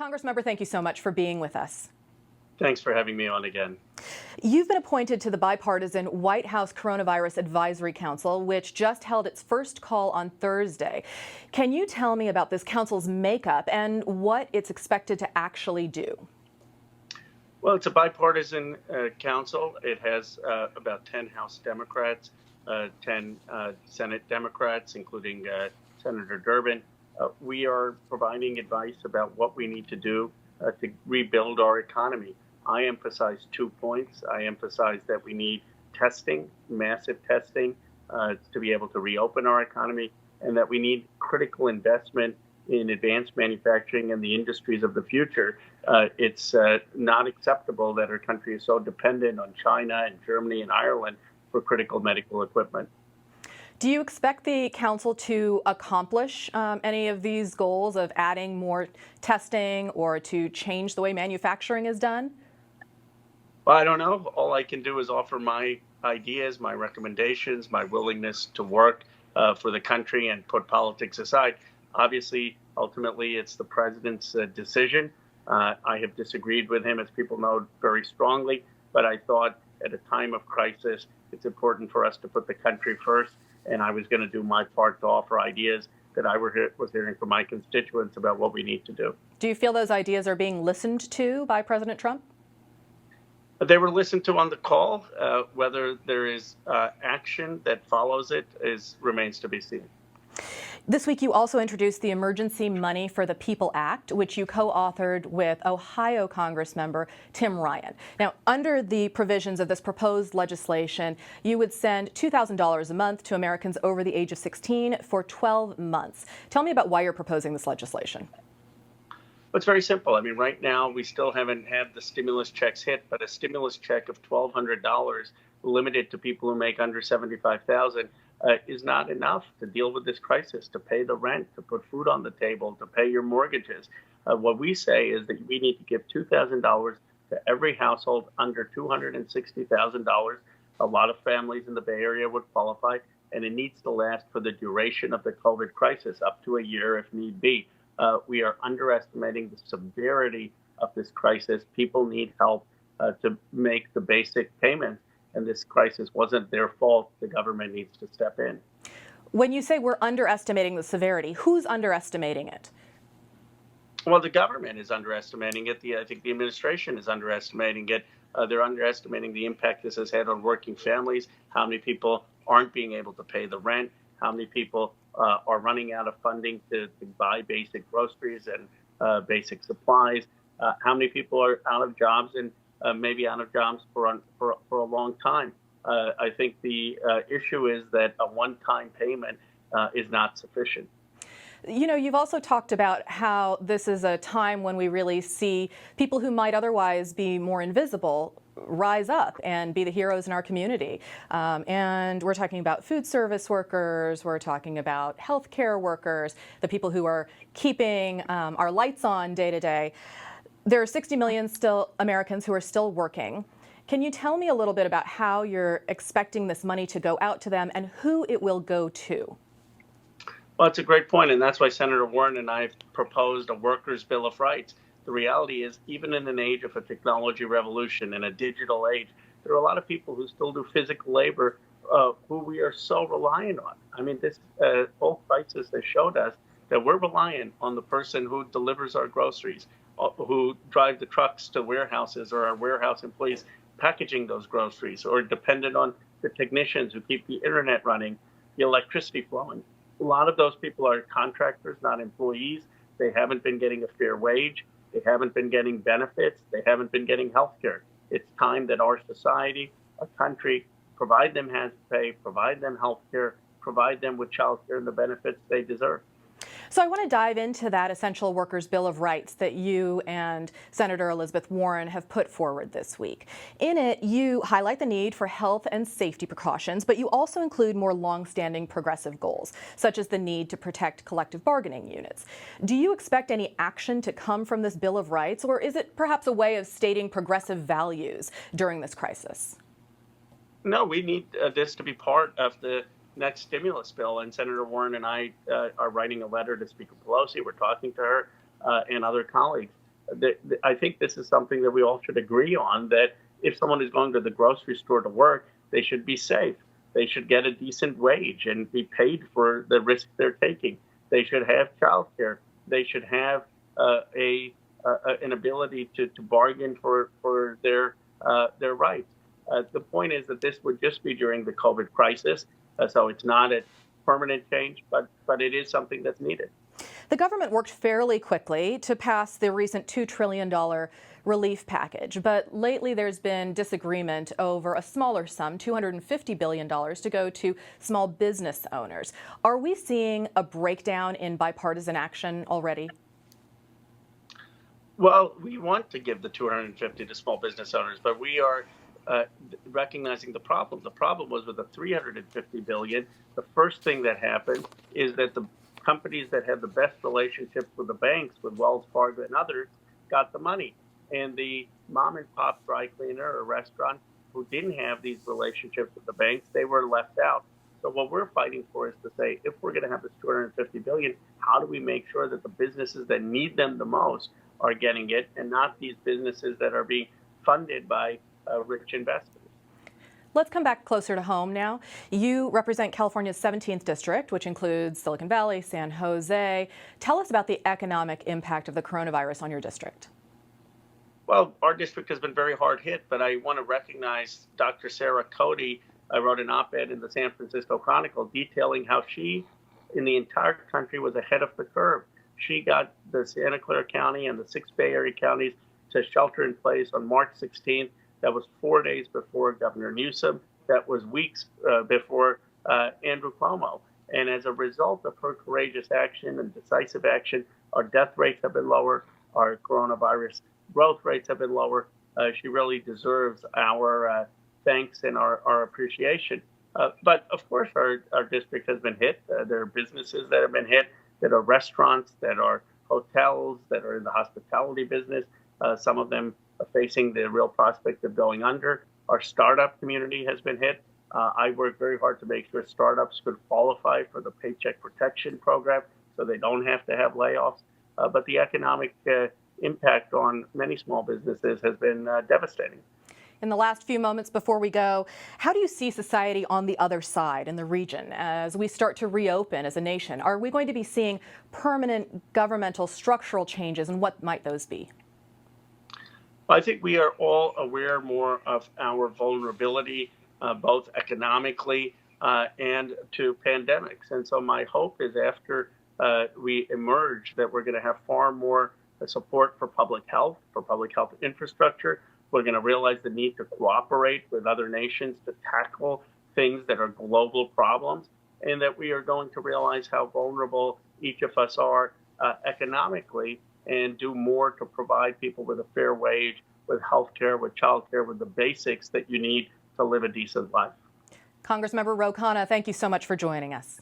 Congressmember, thank you so much for being with us. Thanks for having me on again. You've been appointed to the bipartisan White House Coronavirus Advisory Council, which just held its first call on Thursday. Can you tell me about this council's makeup and what it's expected to actually do? Well, it's a bipartisan council. It has about 10 House Democrats, 10 Senate Democrats, including Senator Durbin. We are providing advice about what we need to do to rebuild our economy. I emphasize 2 points. I emphasize that we need testing, massive testing, to be able to reopen our economy, and that we need critical investment in advanced manufacturing and the industries of the future. It's not acceptable that our country is so dependent on China and Germany and Ireland for critical medical equipment. Do you expect the council to accomplish any of these goals of adding more testing or to change the way manufacturing is done? Well, I don't know. All I can do is offer my ideas, my recommendations, my willingness to work for the country and put politics aside. Obviously, ultimately, it's the president's decision. I have disagreed with him, as people know, very strongly, but I thought at a time of crisis, it's important for us to put the country first, and I was going to do my part to offer ideas that I was hearing from my constituents about what we need to do. Do you feel those ideas are being listened to by President Trump? They were listened to on the call. Whether there is action that follows it remains to be seen. This week, you also introduced the Emergency Money for the People Act, which you co-authored with Ohio Congressmember Tim Ryan. Now, under the provisions of this proposed legislation, you would send $2,000 a month to Americans over the age of 16 for 12 months. Tell me about why you're proposing this legislation. Well, it's very simple. I mean, right now, we still haven't had the stimulus checks hit, but a stimulus check of $1,200 limited to people who make under $75,000 is not enough to deal with this crisis, to pay the rent, to put food on the table, to pay your mortgages. What we say is that we need to give $2,000 to every household under $260,000. A lot of families in the Bay Area would qualify, and it needs to last for the duration of the COVID crisis, up to a year if need be. We are underestimating the severity of this crisis. People need help to make the basic payments. And this crisis wasn't their fault. The government needs to step in. When you say we're underestimating the severity, who's underestimating it? Well, the government is underestimating it. I think the administration is underestimating it. They're underestimating the impact this has had on working families, how many people aren't being able to pay the rent, how many people are running out of funding to buy basic groceries and basic supplies, how many people are out of jobs and maybe out of jobs for a long time. I think the issue is that a one-time payment is not sufficient. You know, you've also talked about how this is a time when we really see people who might otherwise be more invisible rise up and be the heroes in our community. And we're talking about food service workers, we're talking about healthcare workers, the people who are keeping our lights on day to day. There are 60 million Americans who are still working. Can you tell me a little bit about how you're expecting this money to go out to them and who it will go to? Well, it's a great point, and that's why Senator Warren and I have proposed a workers' bill of rights. The reality is, even in an age of a technology revolution, in a digital age, there are a lot of people who still do physical labor who we are so reliant on. I mean, this whole crisis has showed us that we're reliant on the person who delivers our groceries, who drive the trucks to warehouses, or our warehouse employees packaging those groceries, or dependent on the technicians who keep the internet running, the electricity flowing. A lot of those people are contractors, not employees. They haven't been getting a fair wage. They haven't been getting benefits. They haven't been getting health care. It's time that our society, our country, provide them hazard pay, provide them health care, provide them with child care and the benefits they deserve. So I want to dive into that Essential Workers Bill of Rights that you and Senator Elizabeth Warren have put forward this week. In it, you highlight the need for health and safety precautions, but you also include more long-standing progressive goals, such as the need to protect collective bargaining units. Do you expect any action to come from this Bill of Rights, or is it perhaps a way of stating progressive values during this crisis? No, we need this to be part of the next stimulus bill, and Senator Warren and I are writing a letter to Speaker Pelosi. We're talking to her and other colleagues. I think this is something that we all should agree on, that if someone is going to the grocery store to work, they should be safe. They should get a decent wage and be paid for the risk they're taking. They should have childcare. They should have an ability to bargain for their rights. The point is that this would just be during the COVID crisis, so it's not a permanent change, but it is something that's needed. The government worked fairly quickly to pass the recent $2 trillion relief package, but lately there's been disagreement over a smaller sum, $250 billion, to go to small business owners. Are we seeing a breakdown in bipartisan action already? Well, we want to give the 250 to small business owners, but we are recognizing the problem. The problem was with the 350 billion. The first thing that happened is that the companies that had the best relationships with the banks, with Wells Fargo and others, got the money. And the mom and pop dry cleaner or restaurant who didn't have these relationships with the banks, they were left out. So what we're fighting for is to say, if we're going to have this 250 billion, how do we make sure that the businesses that need them the most are getting it, and not these businesses that are being funded by rich investors? Let's come back closer to home now. You represent California's 17th district, which includes Silicon Valley, San Jose. Tell us about the economic impact of the coronavirus on your district. Well, our district has been very hard hit, but I want to recognize Dr. Sarah Cody. I wrote an op-ed in the San Francisco Chronicle detailing how she, in the entire country, was ahead of the curve. She got the Santa Clara County and the 6 Bay Area counties to shelter in place on March 16th. That was 4 days before Governor Newsom. That was weeks before Andrew Cuomo. And as a result of her courageous action and decisive action, our death rates have been lower. Our coronavirus growth rates have been lower. She really deserves our thanks and our appreciation. But of course, our district has been hit. There are businesses that have been hit. There are restaurants, that are hotels, that are in the hospitality business. Some of them are facing the real prospect of going under. Our startup community has been hit. I worked very hard to make sure startups could qualify for the Paycheck Protection Program so they don't have to have layoffs. But the economic impact on many small businesses has been devastating. In the last few moments before we go, how do you see society on the other side in the region as we start to reopen as a nation? Are we going to be seeing permanent governmental structural changes, and what might those be? I think we are all aware more of our vulnerability, both economically and to pandemics. And so my hope is after we emerge that we're going to have far more support for public health infrastructure. We're going to realize the need to cooperate with other nations to tackle things that are global problems, and that we are going to realize how vulnerable each of us are economically, and do more to provide people with a fair wage, with health care, with child care, with the basics that you need to live a decent life. Congressmember Khanna, thank you so much for joining us.